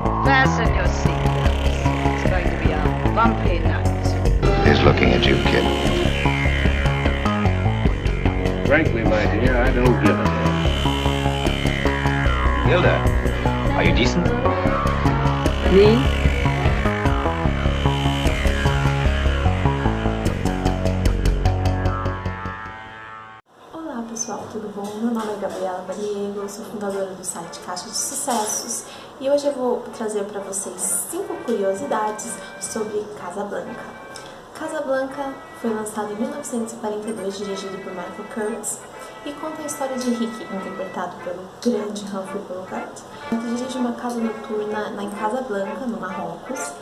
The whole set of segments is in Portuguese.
Fasten your seatbelts. It's going to be a bumpy night. He's looking at you, kid. Frankly, my dear, I don't give a damn. Hilda, are you decent? Me? Olá pessoal, tudo bom? Meu nome é Gabriela Bariego, eu sou fundadora do site Caixa de Sucessos e hoje eu vou trazer para vocês 5 curiosidades sobre Casablanca. Casablanca foi lançado em 1942, dirigido por Michael Curtiz, e conta a história de Rick, interpretado pelo grande Humphrey Bogart, que dirige uma casa noturna em Casablanca, no Marrocos,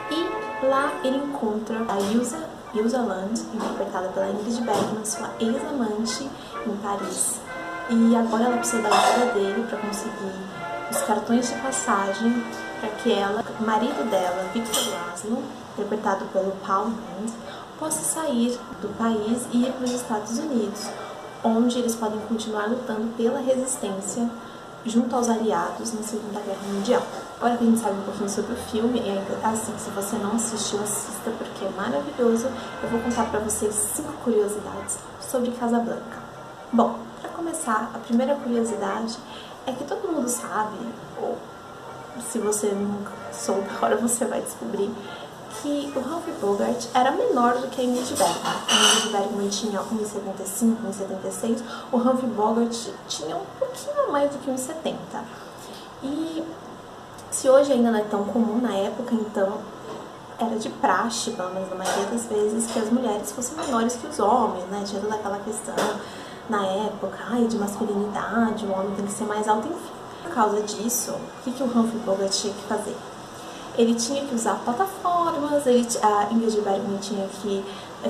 e lá ele encontra a Ilsa Land, interpretada pela Ingrid Bergman, sua ex-amante em Paris. E agora ela precisa da ajuda dele para conseguir os cartões de passagem para que ela, o marido dela, Victor Laszlo, interpretado pelo Paul Rand, possa sair do país e ir para os Estados Unidos, onde eles podem continuar lutando pela resistência junto aos aliados na Segunda Guerra Mundial. Agora que a gente sabe um pouquinho sobre o filme, e assim, se você não assistiu, assista porque é maravilhoso. Eu vou contar para vocês 5 curiosidades sobre Casablanca. Bom, para começar, a primeira curiosidade é que todo mundo sabe, ou se você nunca soube, agora você vai descobrir, que o Humphrey Bogart era menor do que a Ingrid Bergman. A Ingrid Bergman tinha 1,75, 1,76, o Humphrey Bogart tinha um pouquinho mais do que 1,70. E se hoje ainda não é tão comum, na época, então, era de praxe, pelo menos na maioria das vezes, que as mulheres fossem menores que os homens, né? Tinha toda aquela questão, na época, de masculinidade, o homem tem que ser mais alto, enfim. Por causa disso, o que o Humphrey Bogart tinha que fazer? Ele tinha que usar plataformas, a Ingrid Bergman tinha que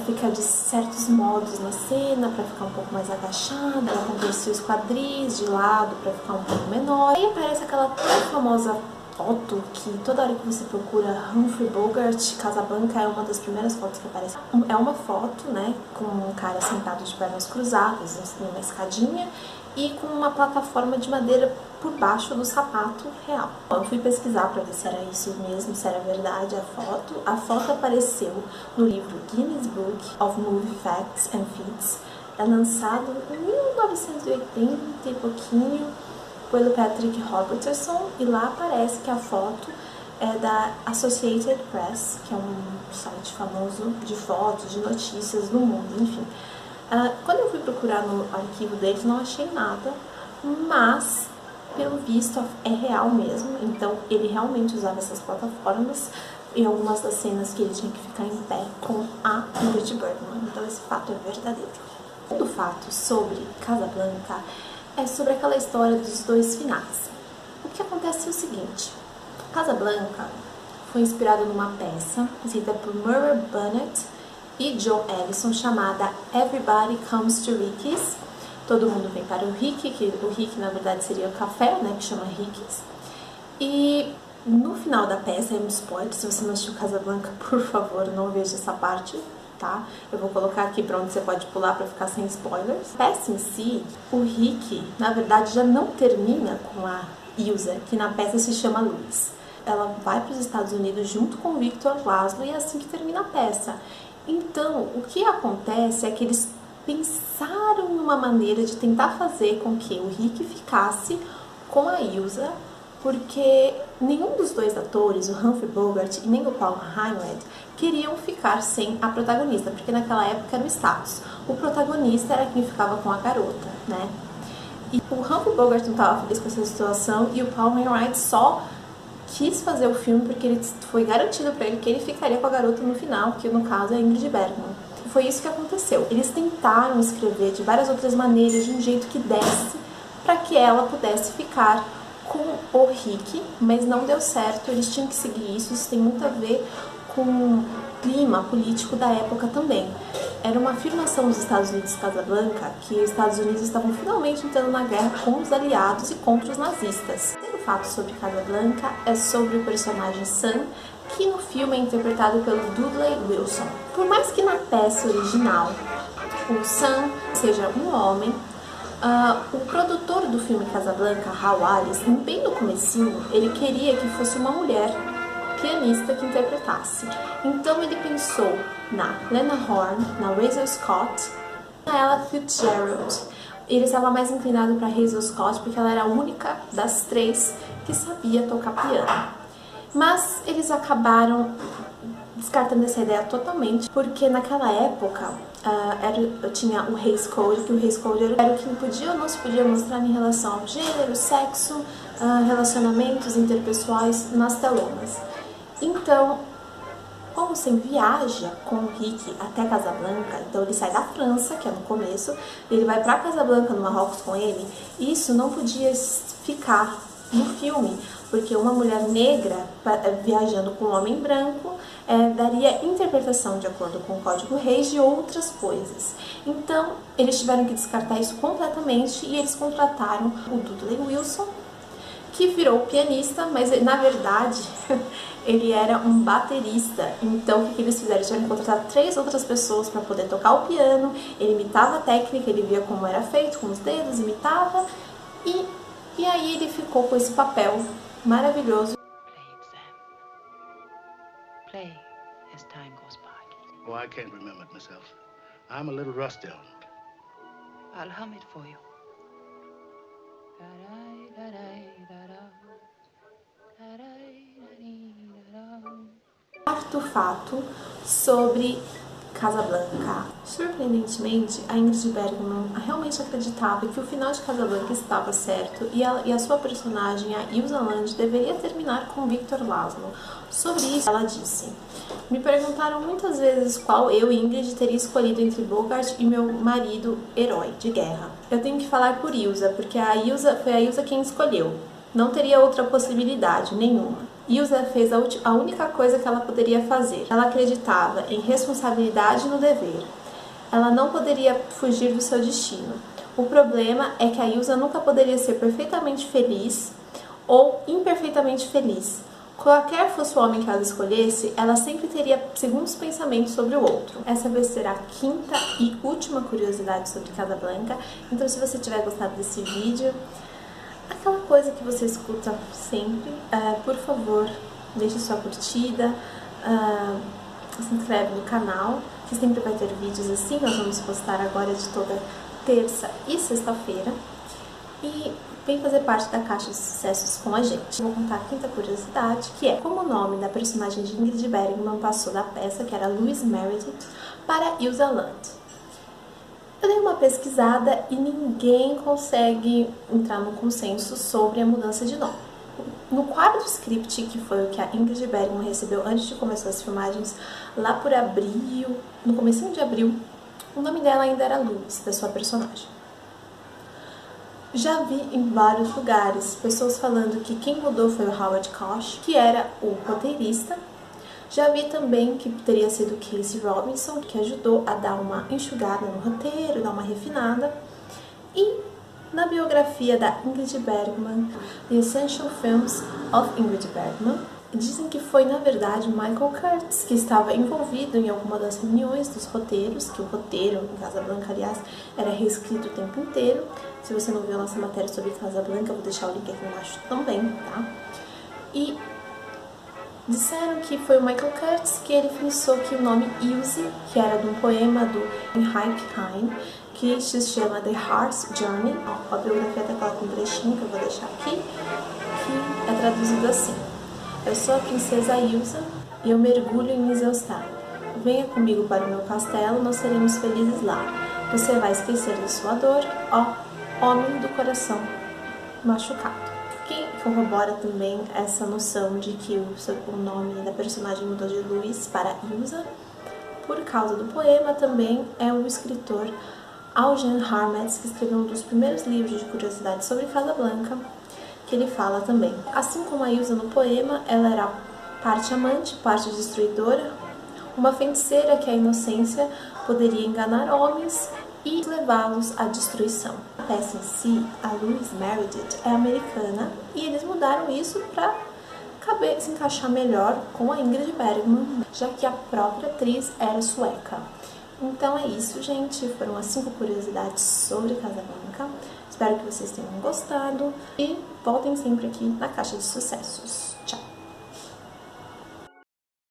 ficar de certos modos na cena para ficar um pouco mais agachada, ela contorcia os quadris de lado para ficar um pouco menor. Aí aparece aquela famosa foto que toda hora que você procura Humphrey Bogart, Casablanca é uma das primeiras fotos que aparece. É uma foto, né, com um cara sentado de pernas cruzadas, numa escadinha, e com uma plataforma de madeira por baixo do sapato real. Eu fui pesquisar para ver se era isso mesmo, se era verdade a foto. A foto apareceu no livro Guinness Book of Movie Facts and Feats, é lançado em 1980 e pouquinho, pelo Patrick Robertson, e lá aparece que a foto é da Associated Press, que é um site famoso de fotos, de notícias do mundo, enfim. Quando eu fui procurar no arquivo deles, não achei nada, mas, pelo visto, é real mesmo. Então, ele realmente usava essas plataformas em algumas das cenas que ele tinha que ficar em pé com a Ingrid Bergman. Então, esse fato é verdadeiro. O segundo fato sobre Casablanca é sobre aquela história dos dois finais. O que acontece é o seguinte: Casablanca foi inspirado numa peça escrita por Murray Burnett e Joe Ellison, chamada Everybody Comes to Rick's. Todo mundo vem para o Rick, que o Rick na verdade seria o café, né, que chama Rick's. E no final da peça, é um spoiler, se você não assistiu Casablanca, por favor, não veja essa parte, tá? Eu vou colocar aqui para onde você pode pular para ficar sem spoilers. A peça em si, o Rick, na verdade, já não termina com a Ilsa, que na peça se chama Louise. Ela vai para os Estados Unidos junto com o Victor Laszlo e é assim que termina a peça. Então, o que acontece é que eles pensaram numa maneira de tentar fazer com que o Rick ficasse com a Ilsa, porque nenhum dos dois atores, o Humphrey Bogart e nem o Paul Reinwald, queriam ficar sem a protagonista, porque naquela época era o status. O protagonista era quem ficava com a garota, né? E o Humphrey Bogart não estava feliz com essa situação e o Paul Reinwald só quis fazer o filme porque ele foi garantido para ele que ele ficaria com a garota no final, que no caso é a Ingrid Bergman. E foi isso que aconteceu. Eles tentaram escrever de várias outras maneiras, de um jeito que desse para que ela pudesse ficar com o Rick, mas não deu certo. Eles tinham que seguir isso tem muito a ver com o clima político da época também. Era uma afirmação dos Estados Unidos, Casablanca, que os Estados Unidos estavam finalmente entrando na guerra com os aliados e contra os nazistas. O fato sobre Casablanca é sobre o personagem Sam, que no filme é interpretado pelo Dudley Wilson. Por mais que na peça original o Sam seja um homem, O produtor do filme Casablanca, Hal Wallis, bem no comecinho, ele queria que fosse uma mulher pianista que interpretasse. Então ele pensou na Lena Horne, na Hazel Scott, na Ella Fitzgerald. Ele estava mais inclinado para Hazel Scott porque ela era a única das três que sabia tocar piano. Mas eles acabaram descartando essa ideia totalmente, porque naquela época tinha o Hays Code, que o Hays Code era o que podia ou não se podia mostrar em relação ao gênero, sexo, relacionamentos interpessoais nas telonas. Então, como você viaja com o Rick até Casablanca, então ele sai da França, que é no começo, ele vai para Casablanca, no Marrocos, com ele, isso não podia ficar no filme, porque uma mulher negra viajando com um homem branco daria interpretação de acordo com o Código Reis de outras coisas. Então, eles tiveram que descartar isso completamente e eles contrataram o Dudley Wilson, que virou pianista, mas na verdade ele era um baterista. Então o que eles fizeram? Eles tiveram que contratar 3 outras pessoas para poder tocar o piano. Ele imitava a técnica, ele via como era feito com os dedos, imitava, e aí ele ficou com esse papel maravilhoso. Play as time goes by. Oh, I can't remember it myself. I'm a little rusty on it. I'll hum it for you. Quarto fato sobre Casablanca. Surpreendentemente, a Ingrid Bergman realmente acreditava que o final de Casablanca estava certo e a sua personagem, a Ilsa Land, deveria terminar com Victor Laszlo. Sobre isso, ela disse: "Me perguntaram muitas vezes qual eu, Ingrid, teria escolhido entre Bogart e meu marido herói de guerra. Eu tenho que falar por Ilsa, porque foi a Ilsa quem escolheu. Não teria outra possibilidade, nenhuma. Ilsa fez a única coisa que ela poderia fazer. Ela acreditava em responsabilidade e no dever. Ela não poderia fugir do seu destino. O problema é que a Ilsa nunca poderia ser perfeitamente feliz ou imperfeitamente feliz. Qualquer fosse o homem que ela escolhesse, ela sempre teria segundos pensamentos sobre o outro." Essa vai ser a quinta e última curiosidade sobre Casablanca. Então, se você tiver gostado desse vídeo, aquela coisa que você escuta sempre, por favor, deixe sua curtida, se inscreve no canal, que sempre vai ter vídeos assim. Nós vamos postar agora de toda terça e sexta-feira. E vem fazer parte da Caixa de Sucessos com a gente. Vou contar a quinta curiosidade, que é como o nome da personagem de Ingrid Bergman passou da peça, que era Louise Meredith, para Ilsa Land. Eu dei uma pesquisada e ninguém consegue entrar no consenso sobre a mudança de nome. No quadro script, que foi o que a Ingrid Bergman recebeu antes de começar as filmagens, lá por abril, no comecinho de abril, o nome dela ainda era Louise, da sua personagem. Já vi em vários lugares pessoas falando que quem mudou foi o Howard Koch, que era o roteirista. Já vi também que teria sido Casey Robinson, que ajudou a dar uma enxugada no roteiro, dar uma refinada. E na biografia da Ingrid Bergman, The Essential Films of Ingrid Bergman, dizem que foi, na verdade, Michael Curtiz que estava envolvido em alguma das reuniões dos roteiros, que o roteiro, em Casablanca, aliás, era reescrito o tempo inteiro. Se você não viu a nossa matéria sobre Casablanca, eu vou deixar o link aqui embaixo também, tá? E disseram que foi o Michael Curtiz que ele pensou que o nome Ilse, que era de um poema do Heinrich Heine, que se chama The Heart's Journey, a biografia até coloca um trechinho que eu vou deixar aqui, que é traduzido assim: "Eu sou a princesa Ilsa e eu mergulho em Iselstadt. Venha comigo para o meu castelo, nós seremos felizes lá. Você vai esquecer da sua dor, ó, homem do coração machucado." Que corrobora também essa noção de que o nome da personagem mudou de Louise para Ilsa por causa do poema. Também é o escritor Eugène Harmetz, que escreveu um dos primeiros livros de curiosidades sobre Casablanca, que ele fala também. Assim como a Ilsa no poema, ela era parte amante, parte destruidora, uma feiticeira que a inocência poderia enganar homens e levá-los à destruição. A peça em si, a Louise Meredith, é americana e eles mudaram isso para se encaixar melhor com a Ingrid Bergman, já que a própria atriz era sueca. Então é isso, gente. Foram as 5 curiosidades sobre Casablanca. Espero que vocês tenham gostado e voltem sempre aqui na Caixa de Sucessos.